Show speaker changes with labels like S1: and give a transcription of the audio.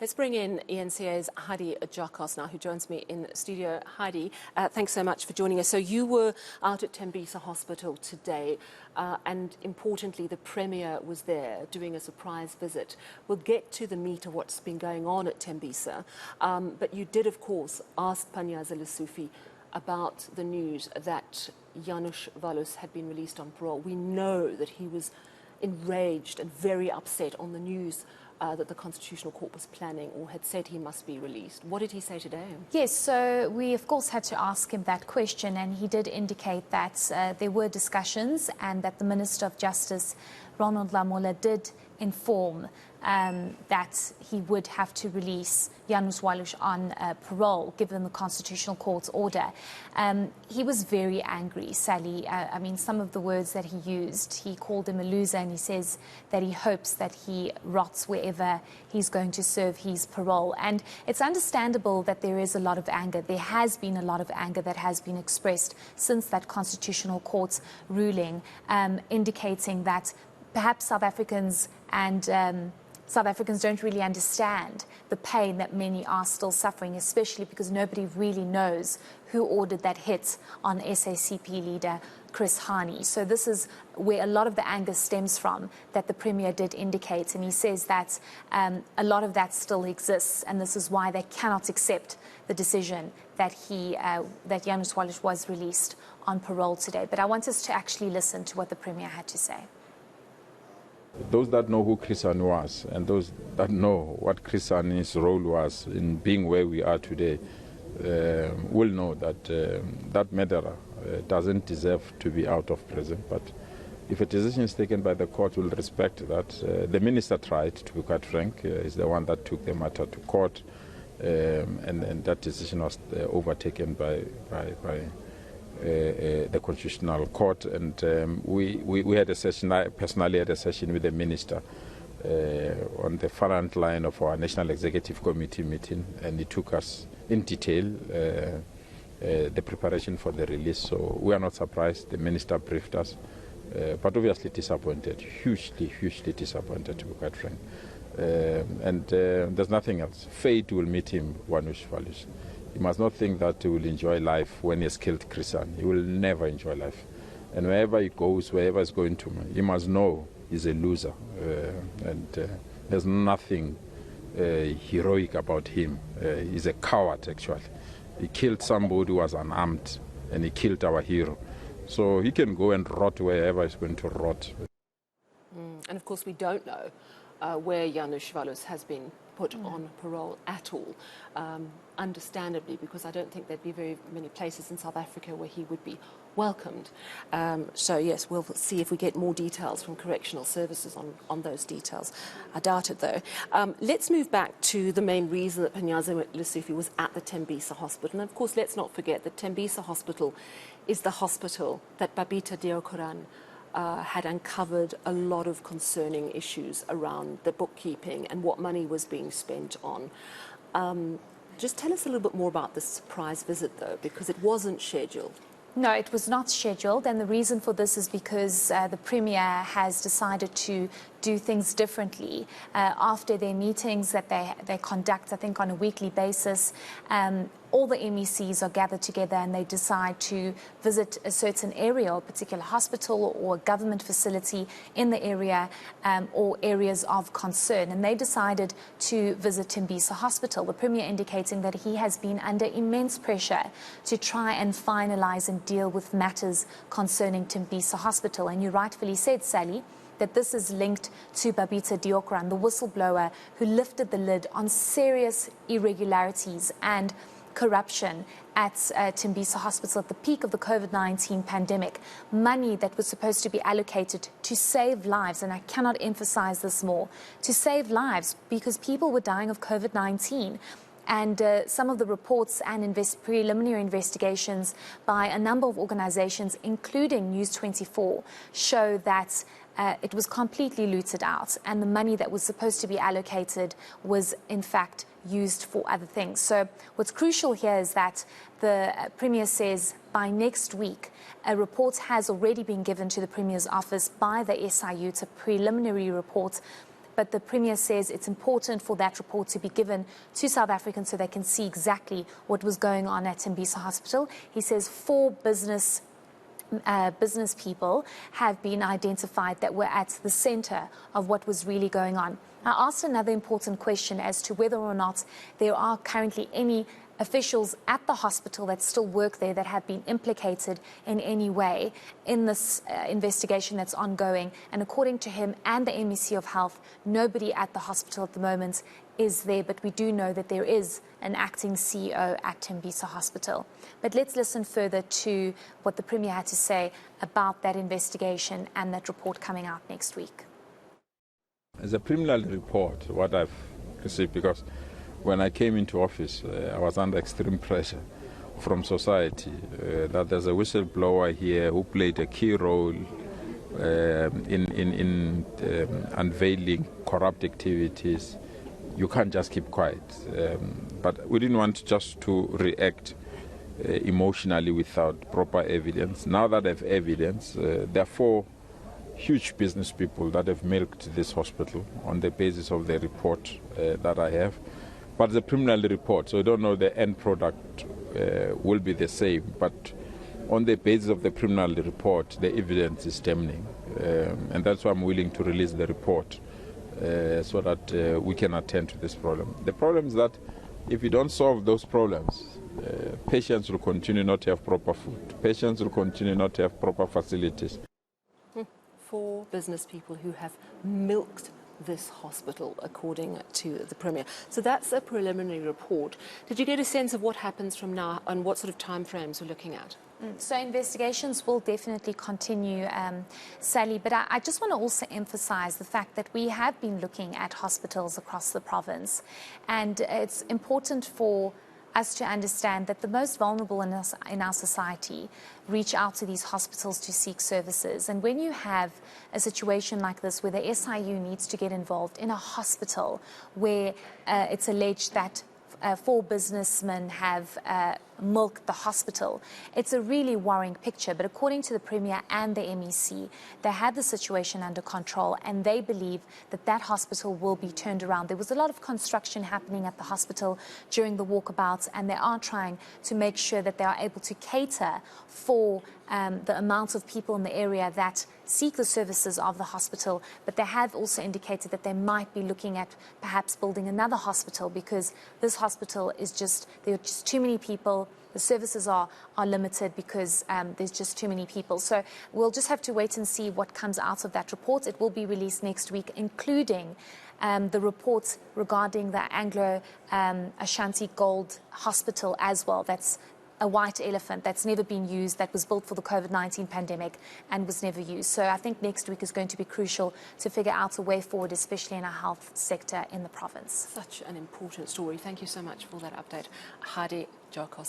S1: Let's bring in eNCA's Heidi Giokos now, who joins me in studio. Heidi, thanks so much for joining us. So you were out at Thembisa Hospital today, and importantly, the Premier was there doing a surprise visit. We'll get to the meat of what's been going on at Thembisa, but you did, of course, ask Panyaza Lesufi about the news that Janusz Walus had been released on parole. We know that he was enraged and very upset on the news that the Constitutional Court was planning or had said he must be released. What did he say today?
S2: Yes, so we of course had to ask him that question, and he did indicate that there were discussions and that the Minister of Justice, Ronald Lamola, did inform that he would have to release Janusz Walus on parole, given the Constitutional Court's order. He was very angry, Sally. I mean, some of the words that he used, he called him a loser, and he says that he hopes that he rots wherever he's going to serve his parole. And it's understandable that there is a lot of anger. There has been a lot of anger that has been expressed since that Constitutional Court's ruling, indicating that perhaps South Africans don't really understand the pain that many are still suffering, especially because nobody really knows who ordered that hit on SACP leader Chris Hani. So this is where a lot of the anger stems from, that the Premier did indicate, and he says that a lot of that still exists, and this is why they cannot accept the decision that that Janusz Walus was released on parole today. But I want us to actually listen to what the Premier had to say.
S3: Those that know who Chris Hani was and those that know what Chris Hani's role was in being where we are today will know that that murderer doesn't deserve to be out of prison. But if a decision is taken by the court, we'll respect that. The minister tried, to be quite frank, is the one that took the matter to court, and that decision was overtaken by the Constitutional Court, and we had a session. I personally had a session with the minister on the front line of our National Executive Committee meeting, and he took us in detail the preparation for the release. So we are not surprised. The minister briefed us, but obviously disappointed, hugely disappointed, to be quite frank. And there's nothing else. Fate will meet him, Janusz Walus. He must not think that he will enjoy life when he has killed Chris Hani. He will never enjoy life. And wherever he goes, wherever he's going to, he must know he's a loser. And there's nothing heroic about him. He's a coward, actually. He killed somebody who was unarmed, and he killed our hero. So he can go and rot wherever he's going to rot.
S1: And of course, we don't know where Janusz Walus has been put on parole at all, understandably, because I don't think there'd be very many places in South Africa where he would be welcomed. So yes, we'll see if we get more details from correctional services on those details. I doubt it, though. Let's move back to the main reason that Panyaza Lesufi was at the Thembisa Hospital. And of course, let's not forget that Thembisa Hospital is the hospital that Babita Deokaran had uncovered a lot of concerning issues around the bookkeeping and what money was being spent on. Just tell us a little bit more about this surprise visit, though, because it wasn't scheduled.
S2: No, it was not scheduled, and the reason for this is because the Premier has decided to do things differently. After their meetings that they conduct, I think, on a weekly basis, all the MECs are gathered together and they decide to visit a certain area, or a particular hospital or a government facility in the area, or areas of concern. And they decided to visit Thembisa Hospital, the Premier indicating that he has been under immense pressure to try and finalise and deal with matters concerning Thembisa Hospital. And you rightfully said, Sally, that this is linked to Babita Deokaran, the whistleblower who lifted the lid on serious irregularities and corruption at Thembisa Hospital at the peak of the COVID-19 pandemic. Money that was supposed to be allocated to save lives, and I cannot emphasize this more, to save lives because people were dying of COVID-19. And some of the reports and preliminary investigations by a number of organizations, including News 24, show that it was completely looted out, and the money that was supposed to be allocated was, in fact, used for other things. So what's crucial here is that the Premier says by next week, a report has already been given to the Premier's office by the SIU. It's a preliminary report, but the Premier says it's important for that report to be given to South Africans so they can see exactly what was going on at Thembisa Hospital. He says 4 business people have been identified that were at the center of what was really going on. I asked another important question as to whether or not there are currently any officials at the hospital that still work there that have been implicated in any way in this investigation that's ongoing. And according to him and the MEC of Health, nobody at the hospital at the moment is there, but we do know that there is an acting CEO at Thembisa Hospital. But let's listen further to what the Premier had to say about that investigation and that report coming out next week.
S3: As a preliminary report, what I've received, because when I came into office, I was under extreme pressure from society that there's a whistleblower here who played a key role in unveiling corrupt activities. You can't just keep quiet. But we didn't want just to react emotionally without proper evidence. Now that I have evidence, there are 4 huge business people that have milked this hospital on the basis of the report that I have. But it's a preliminary report, so I don't know the end product will be the same. But on the basis of the preliminary report, the evidence is damning. And that's why I'm willing to release the report so that we can attend to this problem. The problem is that if you don't solve those problems, patients will continue not to have proper food. Patients will continue not to have proper facilities.
S1: 4 business people who have milked this hospital, according to the Premier. So that's a preliminary report. Did you get a sense of what happens from now and what sort of timeframes we're looking at?
S2: So investigations will definitely continue, Sally, but I just want to also emphasize the fact that we have been looking at hospitals across the province, and it's important for us to understand that the most vulnerable in our society reach out to these hospitals to seek services. And when you have a situation like this where the SIU needs to get involved in a hospital where it's alleged that 4 businessmen have milked the hospital, it's a really worrying picture. But according to the Premier and the MEC, they have the situation under control and they believe that that hospital will be turned around. There was a lot of construction happening at the hospital during the walkabouts, and they are trying to make sure that they are able to cater for the amount of people in the area that seek the services of the hospital. But they have also indicated that they might be looking at perhaps building another hospital, because this hospital is there are just too many people. The services are limited because there's just too many people. So we'll just have to wait and see what comes out of that report. It will be released next week, including the reports regarding the Anglo Ashanti Gold Hospital as well. That's a white elephant that's never been used, that was built for the COVID-19 pandemic and was never used. So I think next week is going to be crucial to figure out a way forward, especially in our health sector in the province.
S1: Such an important story. Thank you so much for that update, Heidi Giokos.